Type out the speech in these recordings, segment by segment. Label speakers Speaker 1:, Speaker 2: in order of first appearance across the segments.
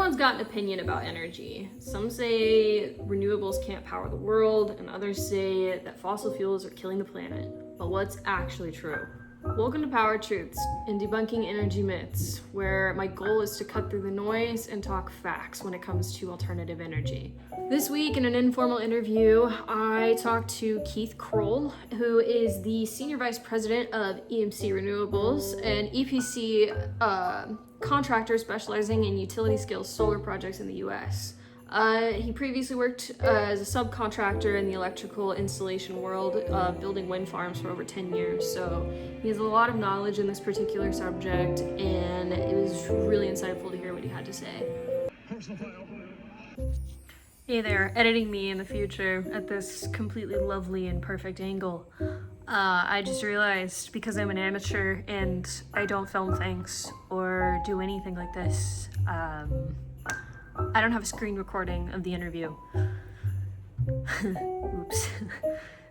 Speaker 1: Everyone's got an opinion about energy. Some say renewables can't power the world, and others say that fossil fuels are killing the planet. But what's actually true? Welcome to Power Truths and Debunking Energy Myths, where my goal is to cut through the noise and talk facts when it comes to alternative energy. This week, in an informal interview, I talked to Keith Kroll, who is the Senior Vice President of EMC Renewables, an EPC contractor specializing in utility-scale solar projects in the U.S. He previously worked as a subcontractor in the electrical installation world, building wind farms for over 10 years. So he has a lot of knowledge in this particular subject, and it was really insightful to hear what he had to say. Hey there, editing me in the future at this completely lovely and perfect angle. I just realized, because I'm an amateur and I don't film things or do anything like this, I don't have a screen recording of the interview. Oops.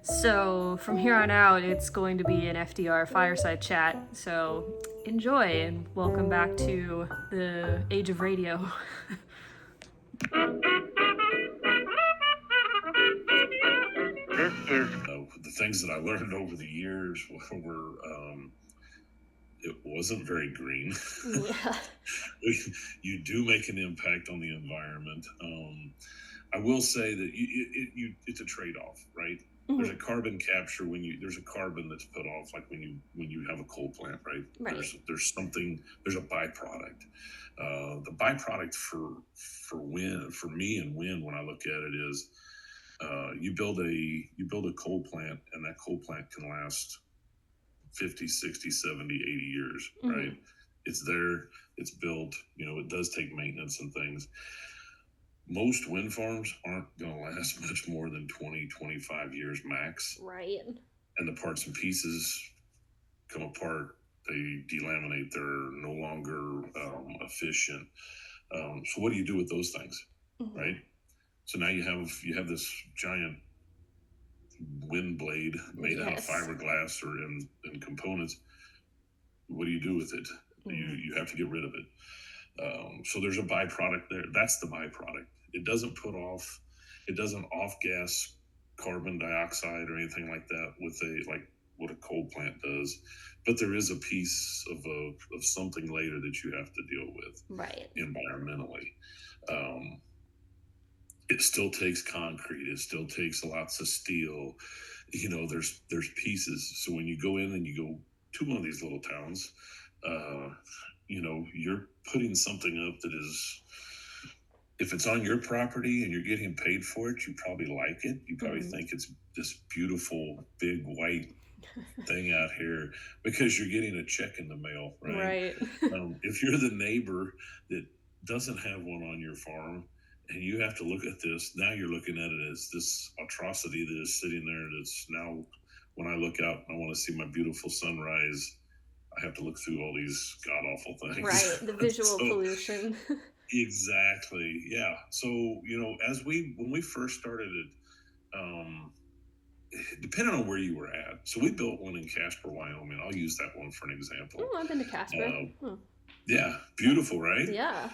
Speaker 1: So from here on out, it's going to be an FDR fireside chat. So enjoy and welcome back to the age of radio.
Speaker 2: This is the things that I learned over the years were it wasn't very green.
Speaker 1: Yeah.
Speaker 2: You do make an impact on the environment. I will say that it's a trade-off, right? Mm-hmm. There's a carbon capture there's a carbon that's put off, like when you have a coal plant, right? There's a byproduct. The byproduct for me and wind, when I look at it, is you build a coal plant, and that coal plant can last 50, 60, 70, 80 years, mm-hmm. right? It's there, it's built, it does take maintenance and things. Most wind farms aren't going to last much more than 20, 25 years max.
Speaker 1: Right.
Speaker 2: And the parts and pieces come apart, they delaminate, they're no longer efficient. So what do you do with those things, mm-hmm. right? So now you have this giant wind blade made out of fiberglass or in components. What do you do with it? Mm-hmm. You have to get rid of it. So there's a byproduct there. That's the byproduct. It doesn't off-gas carbon dioxide or anything like that like what a coal plant does. But there is a piece of something later that you have to deal with,
Speaker 1: right,
Speaker 2: environmentally. It still takes concrete. It still takes lots of steel. There's pieces. So when you go in and you go to one of these little towns, you're putting something up that is, if it's on your property and you're getting paid for it, you probably like it. You probably mm-hmm. think it's this beautiful, big, white thing out here because you're getting a check in the mail, right? If you're the neighbor that doesn't have one on your farm, and you have to look at this, now you're looking at it as this atrocity that is sitting there. That's now, when I look out and I want to see my beautiful sunrise, I have to look through all these god-awful things.
Speaker 1: Right, the visual pollution.
Speaker 2: Exactly, yeah. So, when we first started it, depending on where you were at. So we built one in Casper, Wyoming. I'll use that one for an example.
Speaker 1: Oh, I've been to Casper.
Speaker 2: Yeah, beautiful, right?
Speaker 1: Yeah.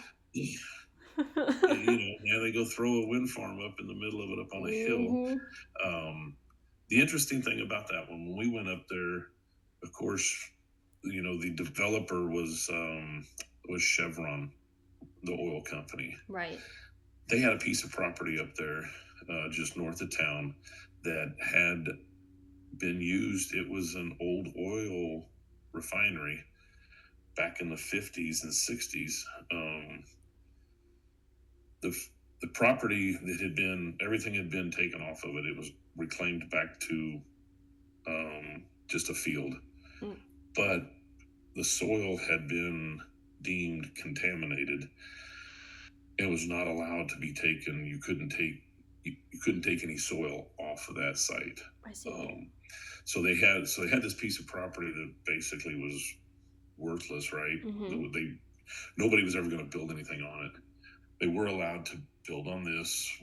Speaker 2: Now they go throw a wind farm up in the middle of it up on a mm-hmm. hill. The interesting thing about that one, when we went up there, of course, the developer was Chevron, the oil company.
Speaker 1: Right.
Speaker 2: They had a piece of property up there, just north of town, that had been used. It was an old oil refinery back in the 50s and 60s. The property that everything had been taken off of it. It was reclaimed back to just a field. Mm. But the soil had been deemed contaminated. It was not allowed to be taken. You couldn't take any soil off of that site.
Speaker 1: I see.
Speaker 2: So they had this piece of property that basically was worthless, right? Mm-hmm. Nobody was ever going to build anything on it. They were allowed to build on this.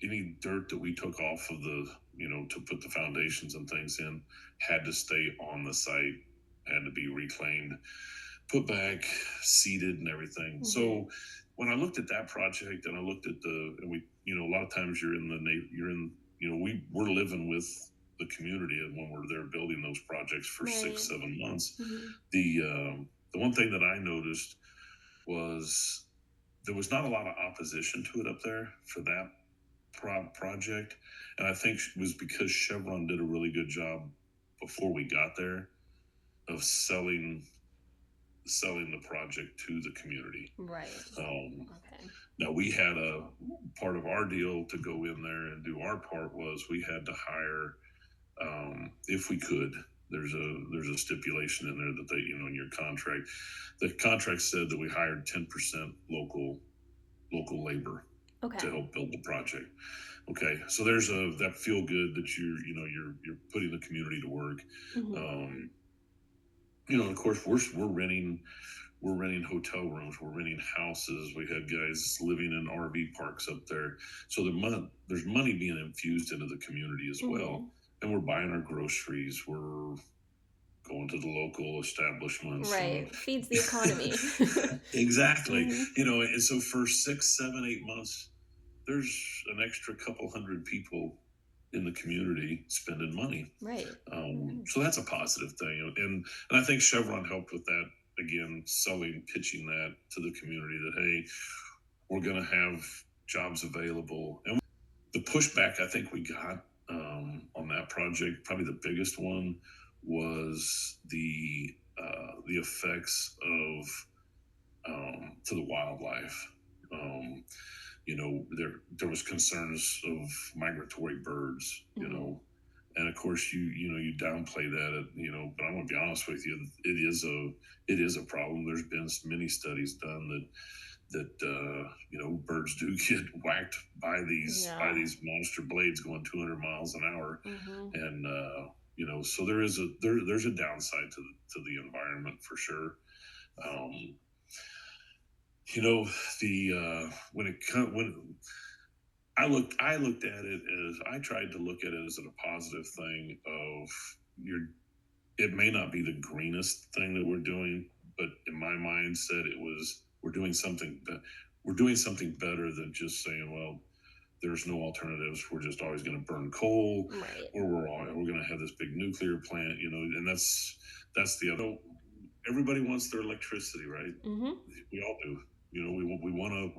Speaker 2: Any dirt that we took off of to put the foundations and things in had to stay on the site, had to be reclaimed, put back, seeded and everything. Mm-hmm. So when I looked at that project and I looked at and we, a lot of times we're living with the community and when we're there building those projects for
Speaker 1: Right.
Speaker 2: 6, 7 months.
Speaker 1: Mm-hmm.
Speaker 2: The one thing that I noticed was there was not a lot of opposition to it up there for that project, and I think it was because Chevron did a really good job before we got there of selling the project to the community.
Speaker 1: Right. Okay.
Speaker 2: Now we had a part of our deal to go in there and do our part was we had to hire, if we could. There's a stipulation in there that they, in your contract, the contract said that we hired 10% local labor
Speaker 1: Okay.
Speaker 2: to help build the project. Okay, so there's that feel good that you're putting the community to work.
Speaker 1: Mm-hmm.
Speaker 2: Of course we're renting hotel rooms, we're renting houses. We had guys living in RV parks up there, so there's money being infused into the community as well. And we're buying our groceries, we're going to the local establishments.
Speaker 1: Right, feeds the economy.
Speaker 2: Exactly. And so for 6, 7, 8 months, there's an extra couple hundred people in the community spending money.
Speaker 1: Right.
Speaker 2: So that's a positive thing. And I think Chevron helped with that, again, pitching that to the community that, hey, we're going to have jobs available. And the pushback I think we got on that project, probably the biggest one, was the effects of to the wildlife. There was concerns of migratory birds, and of course you downplay that, but I'm gonna be honest with you, it is a problem. There's been many studies done that birds do get whacked by these monster blades going 200 miles an hour. And so there's a downside to the environment for sure. When I looked at it as, I tried to look at it as a positive thing of it may not be the greenest thing that we're doing, but in my mindset it was, we're doing something better than just saying, well, there's no alternatives, we're just always going to burn coal,
Speaker 1: right,
Speaker 2: or we're going to have this big nuclear plant, and that's the other. Everybody wants their electricity, right? We all do. We want to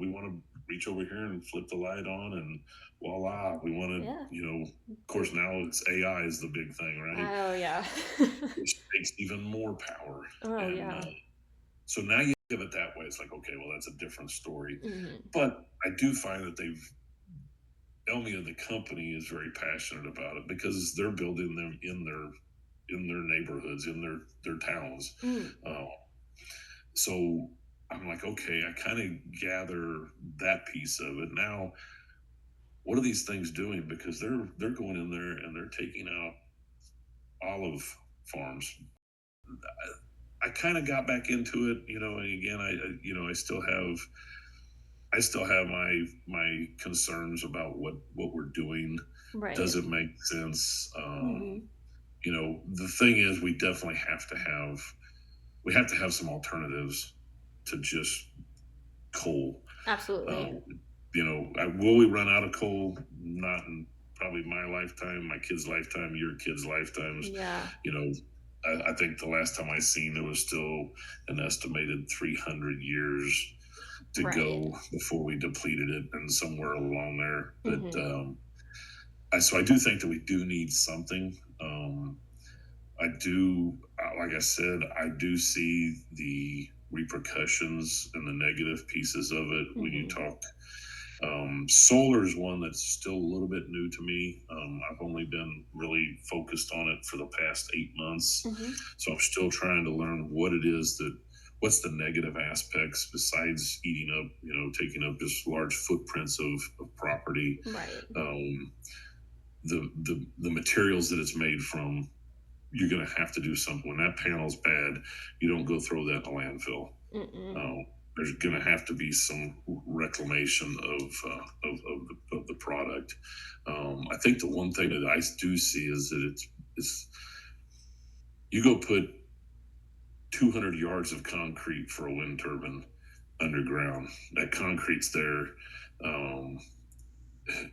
Speaker 2: reach over here and flip the light on, and voila, we want to. Of course, now it's AI is the big thing, right?
Speaker 1: Oh yeah.
Speaker 2: Which takes even more power.
Speaker 1: Yeah.
Speaker 2: So now you give it that way, it's like, okay, well, that's a different story. But I do find that Elmi and the company is very passionate about it because they're building them in their neighborhoods, in their towns. So I'm like, okay, I kind of gather that piece of it. Now, what are these things doing? Because they're going in there and they're taking out olive farms. I kind of got back into it, and again, I still have my concerns about what we're doing.
Speaker 1: Right.
Speaker 2: Does it make sense? The thing is, we definitely have to have some alternatives to just coal.
Speaker 1: Absolutely.
Speaker 2: Will we run out of coal? Not in probably my lifetime, my kids' lifetime, your kids' lifetimes.
Speaker 1: Yeah.
Speaker 2: I think the last time I seen, there was still an estimated 300 years to go before we depleted it, and somewhere along there. But so I do think that we do need something. I do, like I said, I do see the repercussions and the negative pieces of it when you talk. Solar is one that's still a little bit new to me. I've only been really focused on it for the past 8 months. So I'm still trying to learn what's the negative aspects besides eating up, taking up just large footprints of property.
Speaker 1: Right.
Speaker 2: The materials that it's made from, you're going to have to do something. When that panel's bad, you don't go throw that in a landfill. There's going to have to be some reclamation of the product. I think the one thing that I do see is that it's you go put 200 yards of concrete for a wind turbine, underground. That concrete's there. Um,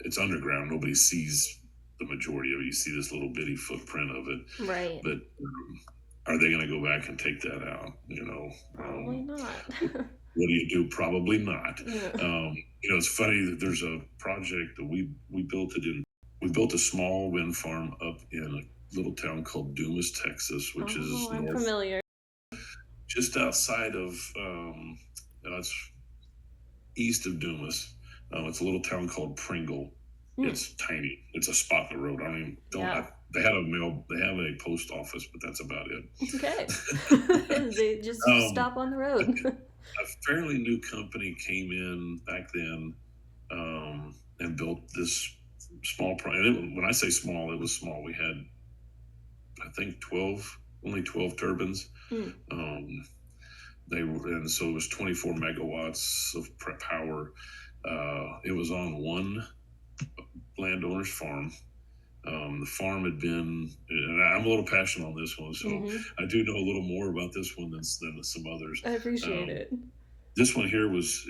Speaker 2: it's underground. Nobody sees the majority of it. You see this little bitty footprint of it,
Speaker 1: Right.
Speaker 2: but are they going to go back and take that out?
Speaker 1: Probably not.
Speaker 2: What do you do? Probably not.
Speaker 1: Yeah.
Speaker 2: It's funny that there's a project that we built it in. We built a small wind farm up in a little town called Dumas, Texas, which is
Speaker 1: I'm
Speaker 2: north,
Speaker 1: familiar.
Speaker 2: just outside of. It's east of Dumas. It's a little town called Pringle. It's tiny. It's a spot in the road. I don't even don't.
Speaker 1: Yeah.
Speaker 2: They have a post office, but that's about it.
Speaker 1: Okay. They just stop on the road.
Speaker 2: A fairly new company came in back then, and built this small. When I say small, it was small. We had, I think, only 12 turbines. And so it was 24 megawatts of power. It was on one landowner's farm. The farm had been, and I'm a little passionate on this one, so I do know a little more about this one than some others.
Speaker 1: I appreciate it.
Speaker 2: This one here was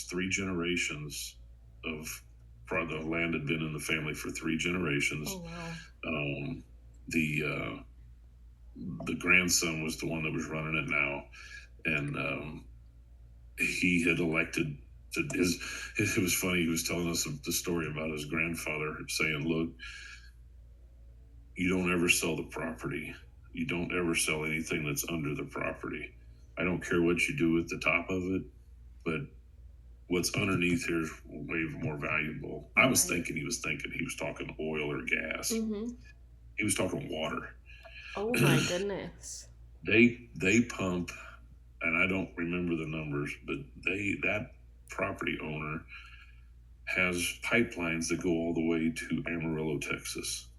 Speaker 2: 3 generations of the land had been in the family for 3 generations.
Speaker 1: Oh wow.
Speaker 2: The grandson was the one that was running it now, and he had elected to it was funny. He was telling us the story about his grandfather saying, "Look, you don't ever sell the property. You don't ever sell anything that's under the property. I don't care what you do at the top of it, but what's underneath here is way more valuable." I was thinking he was talking oil or gas. He was talking water.
Speaker 1: Oh my goodness.
Speaker 2: They pump, and I don't remember the numbers, but that property owner has pipelines that go all the way to Amarillo, Texas,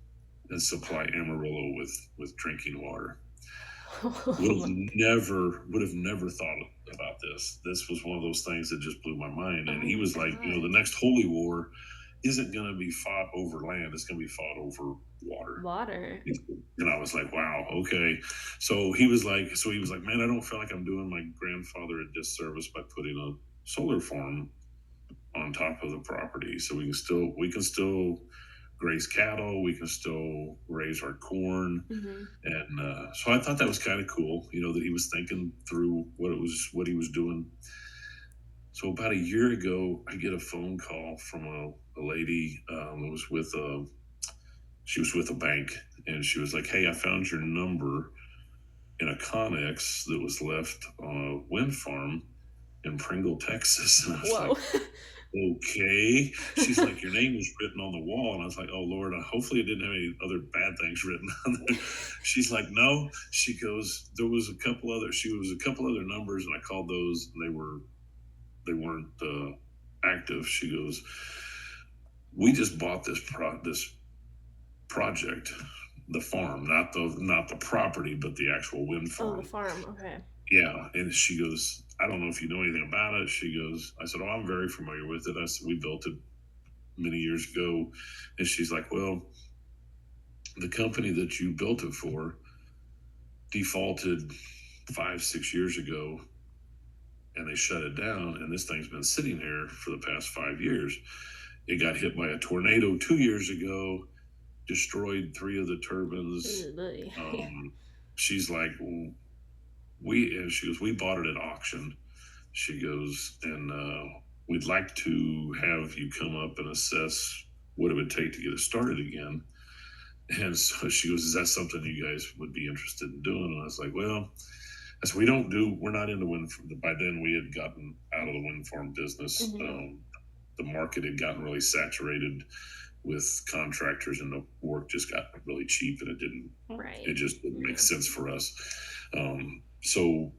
Speaker 2: and supply Amarillo with drinking water. Would have never thought about this. This was one of those things that just blew my mind. And he was like, the next holy war isn't going to be fought over land. It's going to be fought over water. And I was like, wow, okay. So he was like, man, I don't feel like I'm doing my grandfather a disservice by putting a solar farm on top of the property. So we can still graze cattle, we can still raise our corn. And so I thought that was kind of cool, that he was thinking through what he was doing. So about a year ago, I get a phone call from a lady who was with a bank, and she was like, "Hey, I found your number in a Connex that was left on a wind farm in Pringle, Texas." And I was like, okay. She's like, "Your name was written on the wall." And I was like, "Oh Lord, hopefully it didn't have any other bad things written on there." She's like, "No." She goes, "There was a couple other numbers, and I called those, and they weren't active." She goes, "We just bought this project, the farm, not the property, but the actual wind farm."
Speaker 1: Oh, the farm. Okay.
Speaker 2: Yeah. And she goes, "I don't know if you know anything about it." She goes, I said, "Oh, I'm very familiar with it." I said, "We built it many years ago." And she's like, "Well, the company that you built it for defaulted 5-6 years ago, and they shut it down. And this thing's been sitting here for the past 5 years. It got hit by a tornado 2 years ago, destroyed 3 of the turbines." She's like, she goes, "We bought it at auction." She goes, "And we'd like to have you come up and assess what it would take to get it started again." And so she goes, "Is that something you guys would be interested in doing?" And I was like, "Well," I said, we're not into wind farm." By then we had gotten out of the wind farm business. The market had gotten really saturated with contractors, and the work just got really cheap, and it just didn't make sense for us. So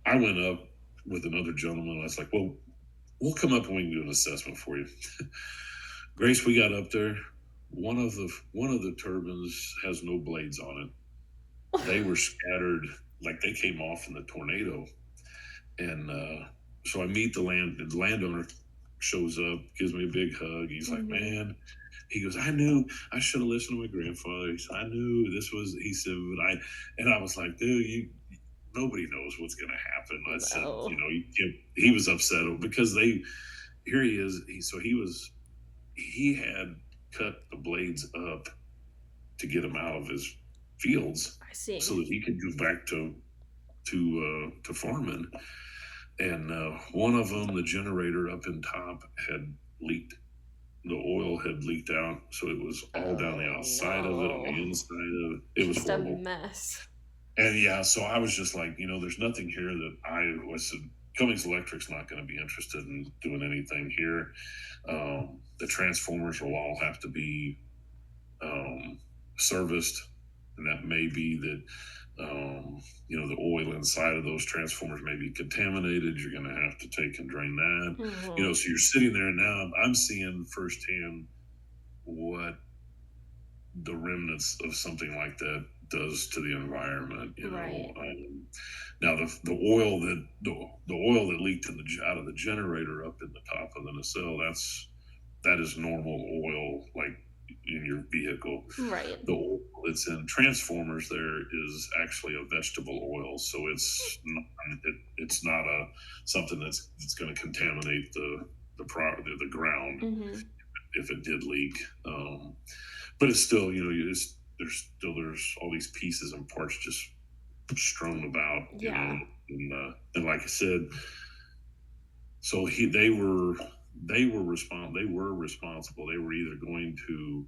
Speaker 2: I went up with another gentleman, and I was like, "Well, we'll come up and we can do an assessment for you." Grace, we got up there. One of the turbines has no blades on it. They were scattered, like they came off in the tornado. And so I meet the landowner shows up, gives me a big hug. He's like, "Man," he goes, "I knew I should have listened to my grandfather." He said, "I knew this was," he said, "but I," and I was like, "Dude, nobody knows what's going to happen. I said,
Speaker 1: No.
Speaker 2: he was upset because here he is. He had cut the blades up to get him out of his fields
Speaker 1: I see.
Speaker 2: so that he could go back to farming. And one of them, the generator up in top, had leaked. The oil had leaked out, so it was all down the outside of it, on the inside of it. It was
Speaker 1: Just a
Speaker 2: horrible.
Speaker 1: mess.
Speaker 2: And yeah, so I was just like, there's nothing here that I said. Cummings Electric's not going to be interested in doing anything here. The transformers will all have to be serviced, and that may be that the oil inside of those transformers may be contaminated. You're going to have to take and drain that. So you're sitting there now. I'm seeing firsthand what the remnants of something like that does to the environment.
Speaker 1: Right.
Speaker 2: Now the oil that leaked out of the generator up in the top of the nacelle, that is normal oil, like in your vehicle.
Speaker 1: Right.
Speaker 2: The oil that's in transformers there is actually a vegetable oil, so it's not something that's going to contaminate the ground if it did leak. But it's still, there's all these pieces and parts just strewn about, and like I said, so they were responsible. They were either going to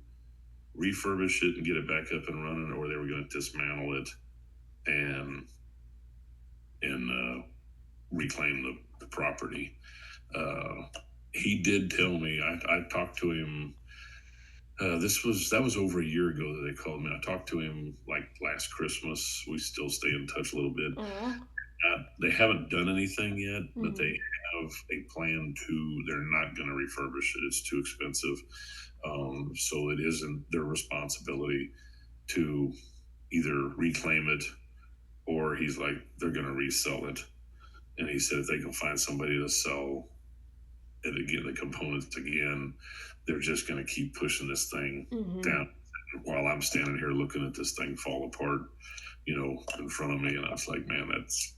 Speaker 2: refurbish it and get it back up and running, or they were going to dismantle it and reclaim the property. He did tell me, I talked to him. That was over a year ago that they called me. I talked to him like last Christmas. We still stay in touch a little bit. They haven't done anything yet, but they have a plan to. They're not going to refurbish it. It's too expensive. So it isn't their responsibility to either reclaim it, or he's like, they're going to resell it. And he said if they can find somebody to sell it again, the components again, they're just going to keep pushing this thing down while I'm standing here looking at this thing fall apart, in front of me. And I was like, man, that's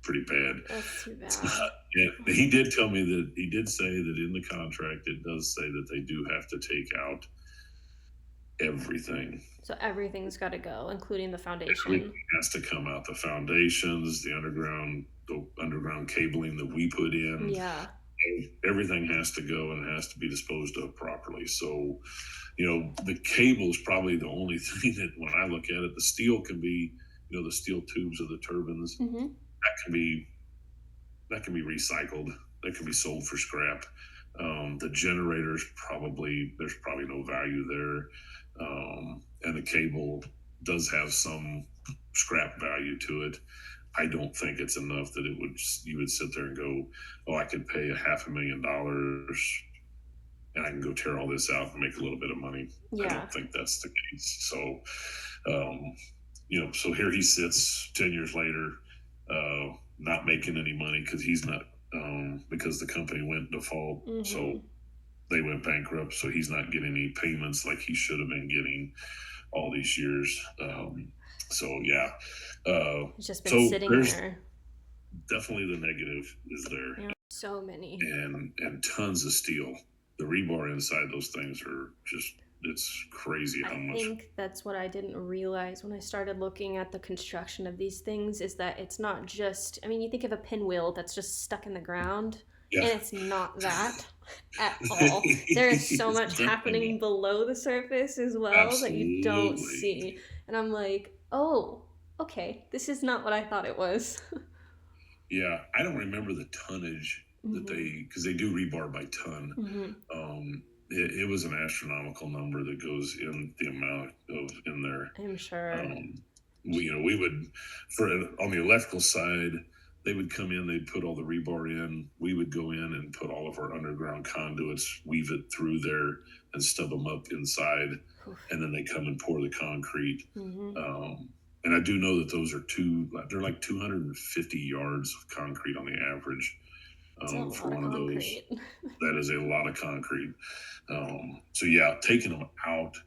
Speaker 2: pretty bad.
Speaker 1: That's too bad.
Speaker 2: He did tell me that he did say that in the contract, it does say that they do have to take out everything.
Speaker 1: So everything's got to go, including the foundation.
Speaker 2: Everything has to come out. The foundations, the underground cabling that we put in.
Speaker 1: Yeah.
Speaker 2: Everything has to go and has to be disposed of properly. So, the cable is probably the only thing that when I look at it, the steel can be, the steel tubes of the turbines, that can be recycled. That can be sold for scrap. The generators there's probably no value there. And the cable does have some scrap value to it. I don't think it's enough that you would sit there and go, oh, I could pay $500,000 and I can go tear all this out and make a little bit of money. Yeah. I don't think that's the case. So, so here he sits 10 years later, not making any money because he's not, because the company went default. So they went bankrupt. So he's not getting any payments like he should have been getting all these years. So yeah,
Speaker 1: it's just been sitting there.
Speaker 2: Definitely the negative is there.
Speaker 1: Yeah. So many
Speaker 2: and tons of steel. The rebar inside those things are just, it's crazy how much.
Speaker 1: I think that's what I didn't realize when I started looking at the construction of these things, is that it's not just, you think of a pinwheel that's just stuck in the ground. Yeah. And it's not that at all. There is so much happening below the surface as well that you don't see. And I'm like, oh, okay, this is not what I thought it was.
Speaker 2: Yeah, I don't remember the tonnage that because they do rebar by ton. It was an astronomical number that goes in the amount in there.
Speaker 1: I'm sure.
Speaker 2: We would, on the electrical side, they would come in, they'd put all the rebar in. We would go in and put all of our underground conduits, weave it through there and stub them up inside. And then they come and pour the concrete. And I do know that those are they're like 250 yards of concrete on the average for one of those. That is a lot of concrete. So yeah, taking them out,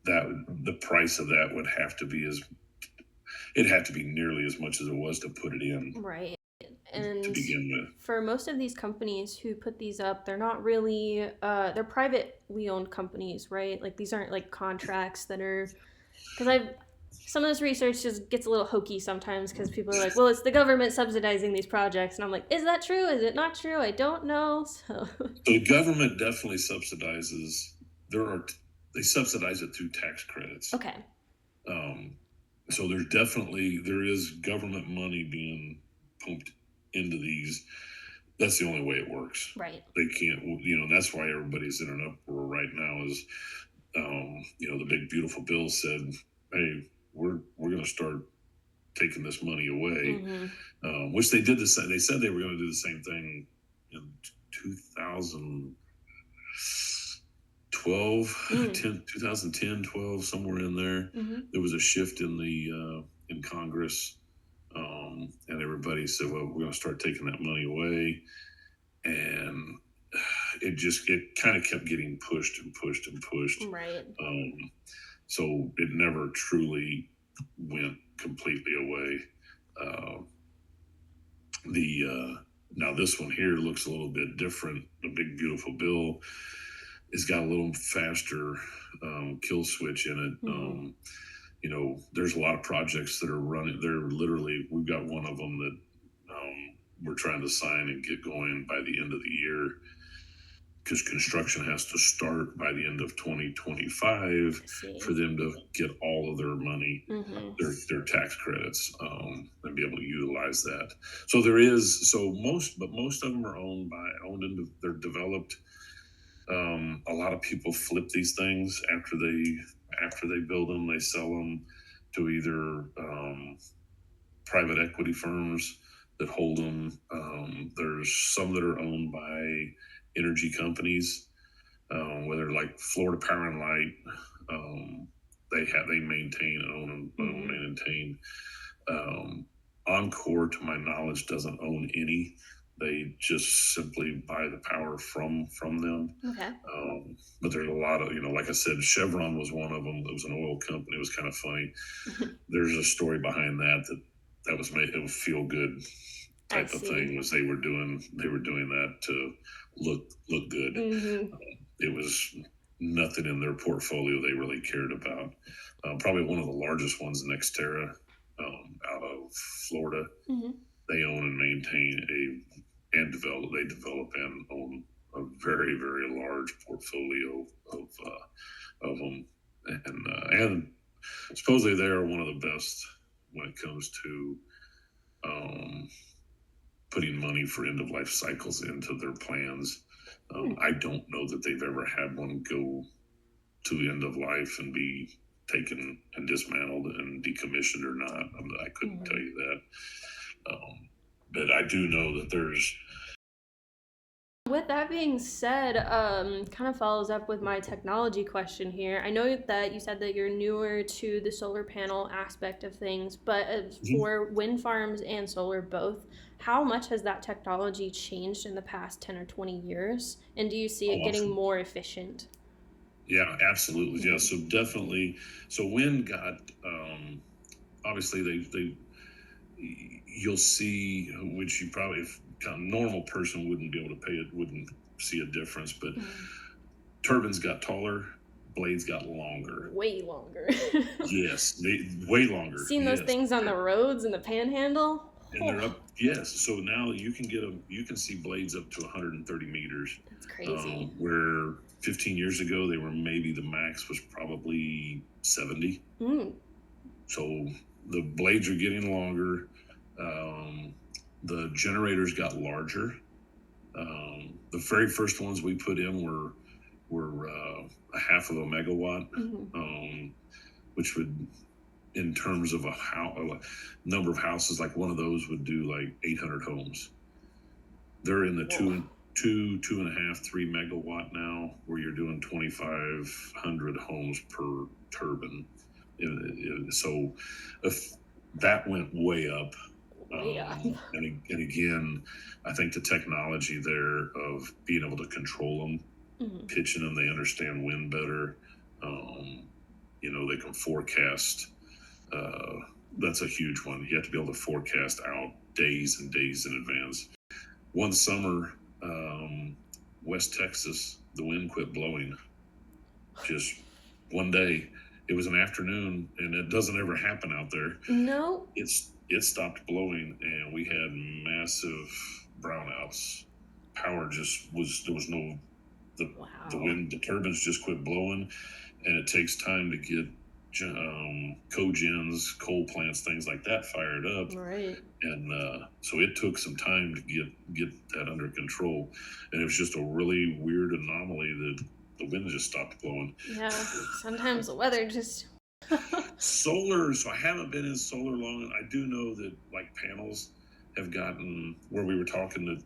Speaker 2: that the price of that would have to be it had to be nearly as much as it was to put it in
Speaker 1: Right.
Speaker 2: to
Speaker 1: And
Speaker 2: begin with.
Speaker 1: for most of these companies who put these up, they're not really they're privately owned companies, right? Like these aren't like contracts that are, because I've some of this research just gets a little hokey sometimes because people are like, well, it's the government subsidizing these projects, and I'm like, is that true? Is it not true? I don't know. So
Speaker 2: The government definitely subsidizes. There are they subsidize it through tax credits.
Speaker 1: okay.
Speaker 2: Um, so there is government money being pumped into these. That's the only way it works.
Speaker 1: Right.
Speaker 2: They can't, that's why everybody's in an uproar right now. Is the big beautiful bill said, "Hey, we're going to start taking this money away," which they did the same. They said they were going to do the same thing in 2010, 12, somewhere in there. There was a shift in the in Congress, and everybody said, "Well, we're going to start taking that money away," and it kind of kept getting pushed and pushed and pushed.
Speaker 1: Right.
Speaker 2: So it never truly went completely away. Now this one here looks a little bit different. The big beautiful bill has got a little faster kill switch in it. There's a lot of projects that are running. We've got one of them that we're trying to sign and get going by the end of the year, because construction has to start by the end of 2025 for them to get all of their money, their tax credits, and be able to utilize that. So most of them are they're developed. A lot of people flip these things after they build them. They sell them to either private equity firms that hold them. There's some that are owned by energy companies, whether like Florida Power and Light. They maintain, own and maintain. Encore, to my knowledge, doesn't own any. They just simply buy the power from them.
Speaker 1: Okay.
Speaker 2: But there's a lot of, like I said, Chevron was one of them. It was an oil company. It was kind of funny. There's a story behind that was made. It was feel good type of thing. Was they were doing that to look good. It was nothing in their portfolio they really cared about. Probably one of the largest ones, Nextera, out of Florida. They own and maintain they develop and own a very, very large portfolio of them, and supposedly they are one of the best when it comes to putting money for end of life cycles into their plans. I don't know that they've ever had one go to the end of life and be taken and dismantled and decommissioned or not. I couldn't tell you that. But I do know that there's.
Speaker 1: With that being said, kind of follows up with my technology question here. I know that you said that you're newer to the solar panel aspect of things, but for wind farms and solar both, how much has that technology changed in the past 10 or 20 years? And do you see it getting more efficient?
Speaker 2: Yeah, absolutely. Yeah, so definitely. So wind got, obviously you'll see, which you probably, if a normal person wouldn't be able to pay it, wouldn't see a difference, but turbines got taller, blades got longer.
Speaker 1: Way longer.
Speaker 2: Yes, way longer.
Speaker 1: Seen those things on the roads in the panhandle?
Speaker 2: And they're up, yes. So now you can see blades up to 130 meters.
Speaker 1: That's crazy.
Speaker 2: Where 15 years ago, they were maybe the max was probably 70. So the blades are getting longer. The generators got larger. The very first ones we put in were a half of a megawatt, which would, in terms of a number of houses, like one of those would do like 800 homes. They're in the 2.5, 3 megawatt now, where you're doing 2,500 homes per turbine. So if that went way up. And again, I think the technology there of being able to control them, pitching them, they understand wind better. They can forecast that's a huge one. You have to be able to forecast out days and days in advance. One summer, West Texas, the wind quit blowing. Just one day. It was an afternoon, and it doesn't ever happen out there.
Speaker 1: No.
Speaker 2: It stopped blowing, and we had massive brownouts. Power just was, there was no, the wind, the turbines just quit blowing, and it takes time to get cogens, coal plants, things like that fired up.
Speaker 1: Right.
Speaker 2: And so it took some time to get that under control, and it was just a really weird anomaly that the wind just stopped blowing.
Speaker 1: Yeah, sometimes the weather just...
Speaker 2: Solar, so I haven't been in solar long. I do know that like panels have gotten where we were talking that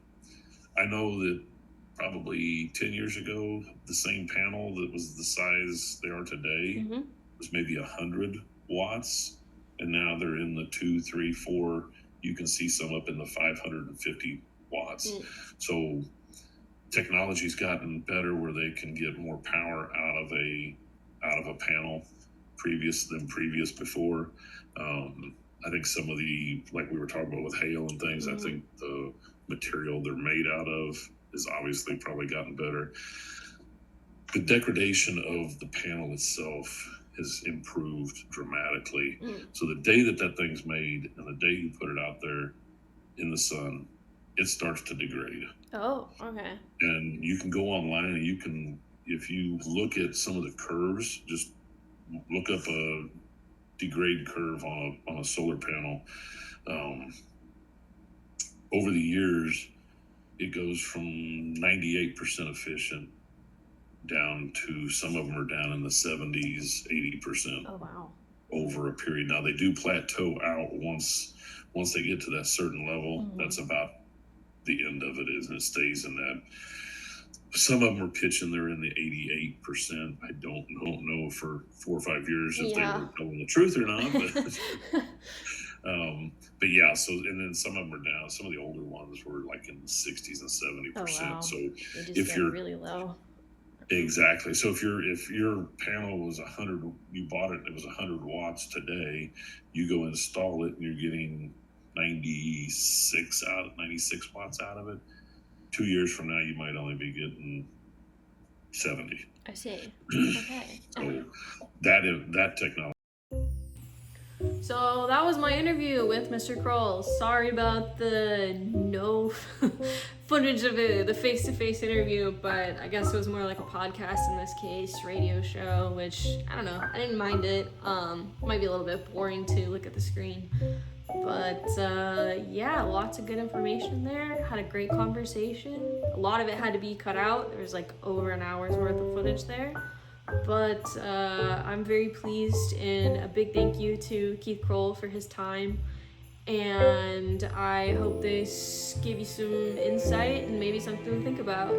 Speaker 2: I know that probably 10 years ago, the same panel that was the size they are today was maybe 100 watts. And now they're in the 2, 3, 4. You can see some up in the 550 watts. So technology's gotten better where they can get more power out of a panel previous before. I think some of the, like we were talking about with hail and things, I think the material they're made out of has obviously probably gotten better. The degradation of the panel itself has improved dramatically. So the day that thing's made and the day you put it out there in the sun, it starts to degrade.
Speaker 1: Oh, okay.
Speaker 2: And you can go online and you can, if you look at some of the curves, just look up a degrade curve on a solar panel. Over the years, it goes from 98% efficient down to, some of them are down in the 70s, 80%.
Speaker 1: Oh, wow.
Speaker 2: Over a period. Now they do plateau out once they get to that certain level. That's about the end of it, and it stays in that. Some of them are pitching they're in the 88%. I don't know for 4 or 5 years if they were telling the truth or not, but yeah. So, and then some of them are down. Some of the older ones were like in the 60s and 70%.
Speaker 1: Oh, wow.
Speaker 2: So
Speaker 1: if you're really low.
Speaker 2: Exactly. So if your panel was 100, you bought it, it was 100 watts today, you go install it and you're getting 96 watts out of it. 2 years from now, you might only be getting 70.
Speaker 1: I see. Okay.
Speaker 2: So that technology.
Speaker 1: So that was my interview with Mr. Kroll. Sorry about the no footage of it, the face-to-face interview, but I guess it was more like a podcast in this case, radio show, which, I don't know, I didn't mind it. Might be a little bit boring to look at the screen. But yeah, lots of good information there. Had a great conversation. A lot of it had to be cut out. There was like over an hour's worth of footage there. But I'm very pleased, and a big thank you to Keith Kroll for his time. And I hope this gave you some insight and maybe something to think about.